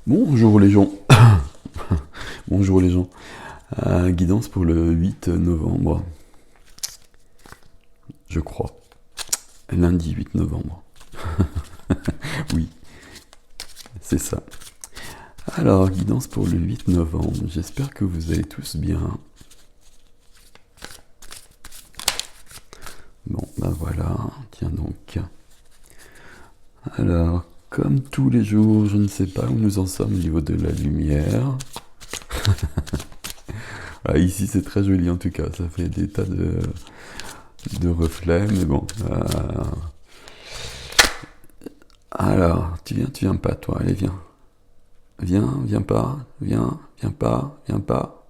Bonjour les gens. Bonjour les gens. Guidance pour le 8 novembre, je crois. Lundi 8 novembre. Oui, c'est ça. Alors, guidance pour le 8 novembre. J'espère que vous allez tous bien. Bon, ben voilà. Tiens donc. Alors, comme tous les jours, je ne sais pas où nous en sommes au niveau de la lumière. Ah, ici, c'est très joli en tout cas. Ça fait des tas de reflets, mais bon. Alors, tu viens pas, toi. Allez, viens. Viens pas, viens pas, viens pas.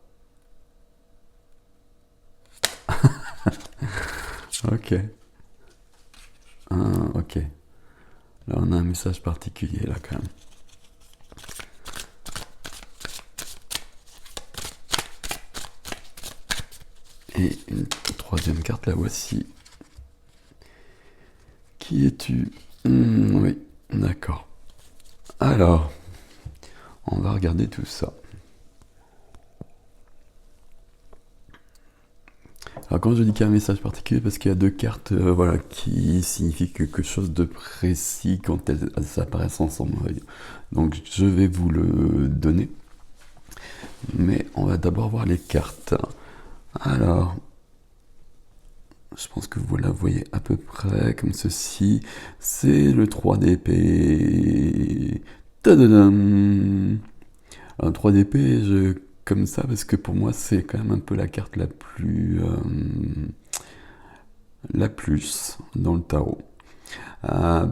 Ok. Ok. Là, on a un message particulier, là, quand même. Et une troisième carte, la voici. Qui es-tu? Oui, d'accord. Alors, on va regarder tout ça. Alors quand je dis qu'il y a un message particulier, parce qu'il y a deux cartes voilà, qui signifient quelque chose de précis quand elles apparaissent ensemble. Donc je vais vous le donner. Mais on va d'abord voir les cartes. Alors, je pense que vous la voyez à peu près comme ceci. C'est le 3 d'épée. Tadadam! Un 3 d'épée, comme ça, parce que pour moi, c'est quand même un peu la carte la plus dans le tarot. Euh,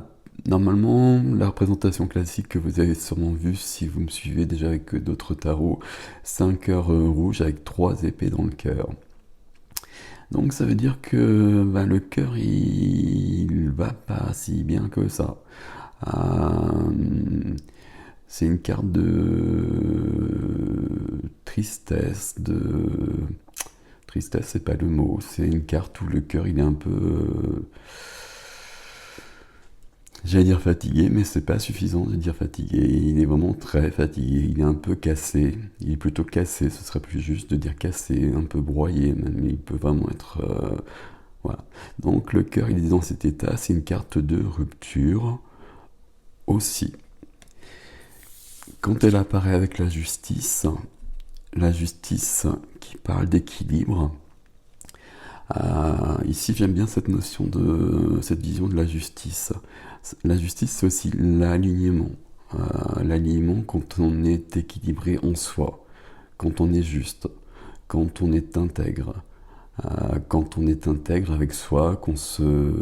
Normalement, la représentation classique que vous avez sûrement vue si vous me suivez déjà avec d'autres tarots, c'est un cœur rouge avec trois épées dans le cœur. Donc ça veut dire que le cœur il va pas si bien que ça. C'est une carte de tristesse, tristesse c'est pas le mot, c'est une carte où le cœur il est un peu j'allais dire fatigué, mais c'est pas suffisant de dire fatigué. Il est vraiment très fatigué. Il est un peu cassé. Il est plutôt cassé. Ce serait plus juste de dire cassé, un peu broyé même. Il peut vraiment être. Voilà. Donc le cœur, il est dans cet état. C'est une carte de rupture aussi. Quand elle apparaît avec la justice qui parle d'équilibre. Ici, j'aime bien cette notion cette vision de la justice. La justice, c'est aussi l'alignement. L'alignement quand on est équilibré en soi, quand on est juste, quand on est intègre, quand on est intègre avec soi, qu'on se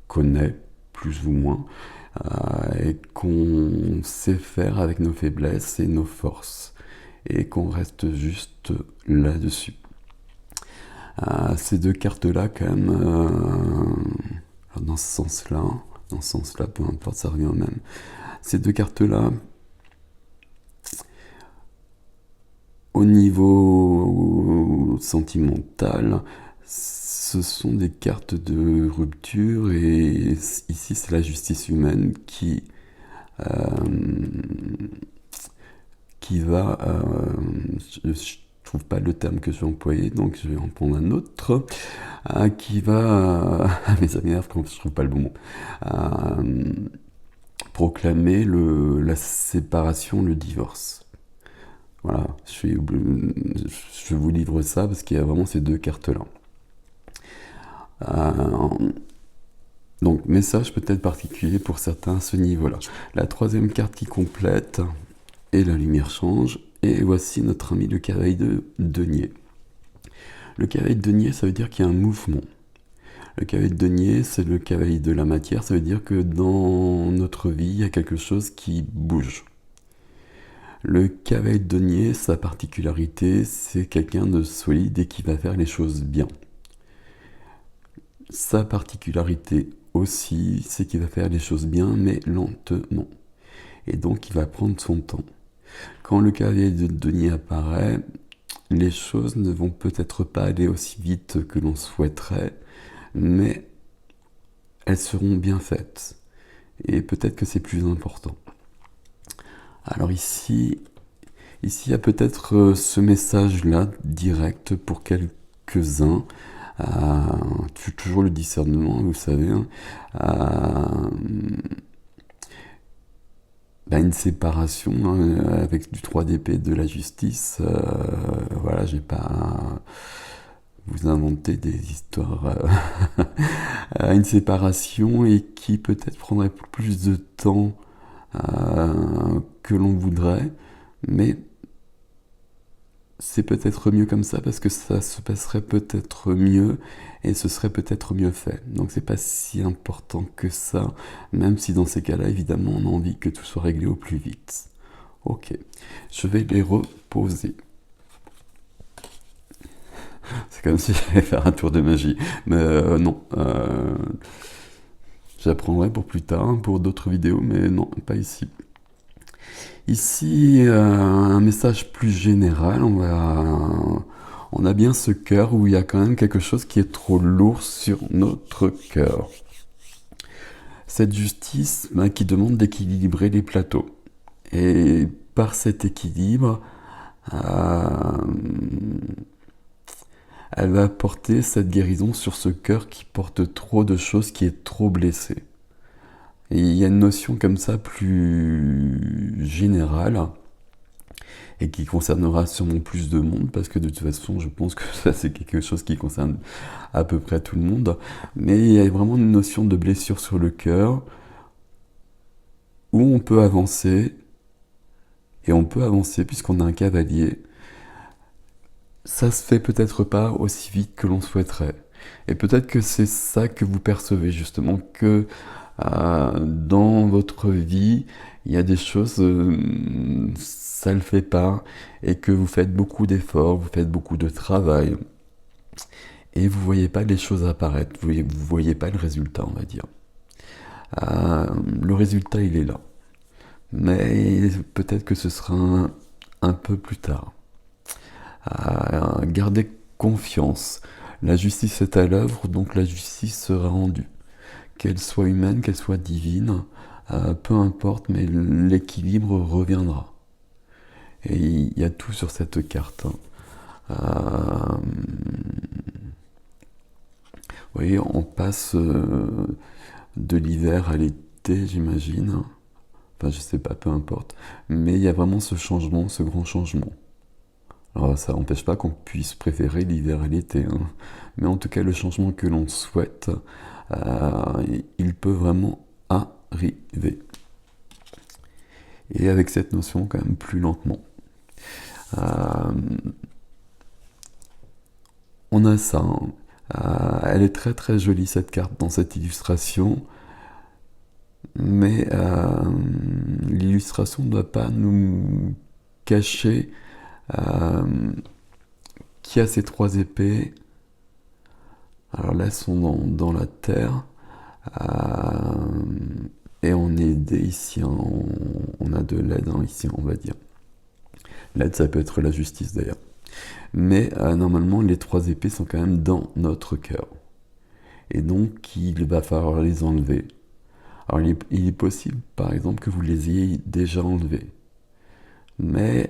connaît plus ou moins, et qu'on sait faire avec nos faiblesses et nos forces, et qu'on reste juste là-dessus. Ces deux cartes-là, quand même, dans ce sens-là, peu importe, ça revient au même. Ces deux cartes-là, au niveau sentimental, ce sont des cartes de rupture et ici c'est la justice humaine qui va, je trouve pas le terme que je vais employer, donc je vais en prendre un autre, qui va, mais ça m'énerve quand je trouve pas le bon mot, proclamer la séparation, le divorce. Voilà, je vous livre ça parce qu'il y a vraiment ces deux cartes-là. Donc, message peut-être particulier pour certains à ce niveau-là. La troisième carte qui complète, et la lumière change, et voici notre ami le cavalier de denier. Le cavalier de denier, ça veut dire qu'il y a un mouvement. Le cavalier de denier, c'est le cavalier de la matière, ça veut dire que dans notre vie, il y a quelque chose qui bouge. Le cavalier de denier, sa particularité, c'est quelqu'un de solide et qui va faire les choses bien. Sa particularité aussi, c'est qu'il va faire les choses bien, mais lentement. Et donc, il va prendre son temps. Quand le cavalier de denier apparaît, les choses ne vont peut-être pas aller aussi vite que l'on souhaiterait, mais elles seront bien faites. Et peut-être que c'est plus important. Alors ici, il y a peut-être ce message-là direct pour quelques-uns. Toujours le discernement, vous savez. Hein. Une séparation avec du 3 d'épée de la justice. Voilà, j'ai pas à vous inventer des histoires. Une séparation et qui peut-être prendrait plus de temps que l'on voudrait, mais c'est peut-être mieux comme ça parce que ça se passerait peut-être mieux et ce serait peut-être mieux fait. Donc c'est pas si important que ça, même si dans ces cas-là, évidemment, on a envie que tout soit réglé au plus vite. Ok, je vais les reposer. C'est comme si j'allais faire un tour de magie, mais non. J'apprendrai pour plus tard, pour d'autres vidéos, mais non, pas ici. Ici, un message plus général, on a bien ce cœur où il y a quand même quelque chose qui est trop lourd sur notre cœur. Cette justice qui demande d'équilibrer les plateaux. Et par cet équilibre, elle va apporter cette guérison sur ce cœur qui porte trop de choses, qui est trop blessé. Et il y a une notion comme ça plus générale et qui concernera sûrement plus de monde parce que de toute façon je pense que ça c'est quelque chose qui concerne à peu près tout le monde. Mais il y a vraiment une notion de blessure sur le cœur où on peut avancer et on peut avancer puisqu'on a un cavalier. Ça se fait peut-être pas aussi vite que l'on souhaiterait. Et peut-être que c'est ça que vous percevez justement, que dans votre vie, il y a des choses, ça le fait pas, et que vous faites beaucoup d'efforts, vous faites beaucoup de travail, et vous voyez pas les choses apparaître, vous voyez pas le résultat, on va dire. Le résultat, il est là. Mais peut-être que ce sera un peu plus tard. Gardez confiance. La justice est à l'œuvre, donc la justice sera rendue. Qu'elle soit humaine, qu'elle soit divine, peu importe, mais l'équilibre reviendra. Et il y a tout sur cette carte. Vous voyez, on passe de l'hiver à l'été, j'imagine. Enfin, je sais pas, peu importe. Mais il y a vraiment ce changement, ce grand changement. Alors ça n'empêche pas qu'on puisse préférer l'hiver à l'été, hein. Mais en tout cas le changement que l'on souhaite, il peut vraiment arriver. Et avec cette notion quand même plus lentement. On a ça, hein. Elle est très très jolie cette carte dans cette illustration. Mais l'illustration ne doit pas nous cacher qui a ces 3 épées. Alors là, elles sont dans la terre. Et on est aidé ici. Hein, on a de l'aide ici, on va dire. L'aide, ça peut être la justice d'ailleurs. Mais normalement, les 3 épées sont quand même dans notre cœur. Et donc, il va falloir les enlever. Alors, il est possible, par exemple, que vous les ayez déjà enlevés. Mais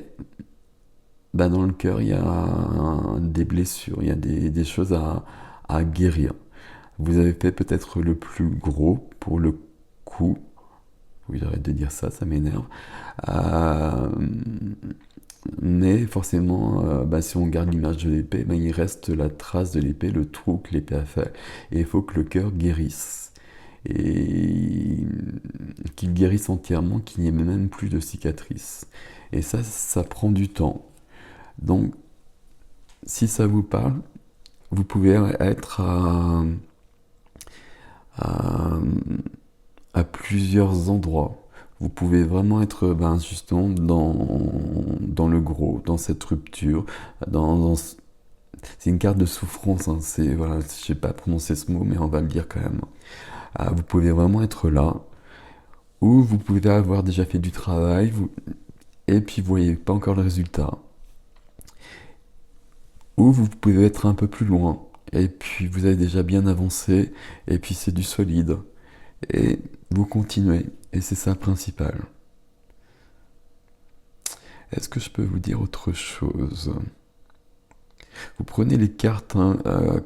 dans le cœur, il y a des blessures, il y a des choses à guérir. Vous avez fait peut-être le plus gros pour le coup. Oui, j'arrête de dire ça, ça m'énerve. Mais forcément, si on garde l'image de l'épée, il reste la trace de l'épée, le trou que l'épée a fait. Et il faut que le cœur guérisse. Et qu'il guérisse entièrement, qu'il n'y ait même plus de cicatrices. Et ça prend du temps. Donc, si ça vous parle, vous pouvez être à plusieurs endroits. Vous pouvez vraiment être justement dans le gros, dans cette rupture, c'est une carte de souffrance, hein, voilà, je ne sais pas prononcer ce mot, mais on va le dire quand même. Vous pouvez vraiment être là, ou vous pouvez avoir déjà fait du travail, et puis vous voyez pas encore le résultat. Ou vous pouvez être un peu plus loin, et puis vous avez déjà bien avancé, et puis c'est du solide. Et vous continuez, et c'est ça le principal. Est-ce que je peux vous dire autre chose? Vous prenez les cartes hein,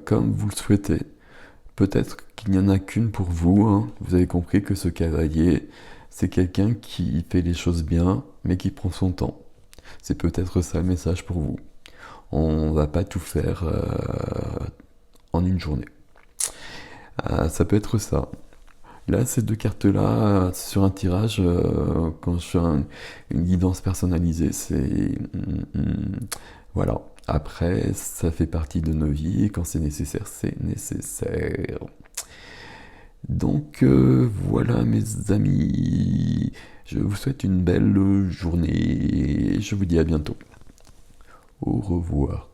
comme vous le souhaitez. Peut-être qu'il n'y en a qu'une pour vous. Hein. Vous avez compris que ce cavalier, c'est quelqu'un qui fait les choses bien, mais qui prend son temps. C'est peut-être ça le message pour vous. On va pas tout faire en une journée. Ça peut être ça. Là, ces deux cartes-là, sur un tirage, quand je fais une guidance personnalisée, voilà. Après, ça fait partie de nos vies et quand c'est nécessaire, c'est nécessaire. Donc voilà mes amis, je vous souhaite une belle journée et je vous dis à bientôt. Au revoir.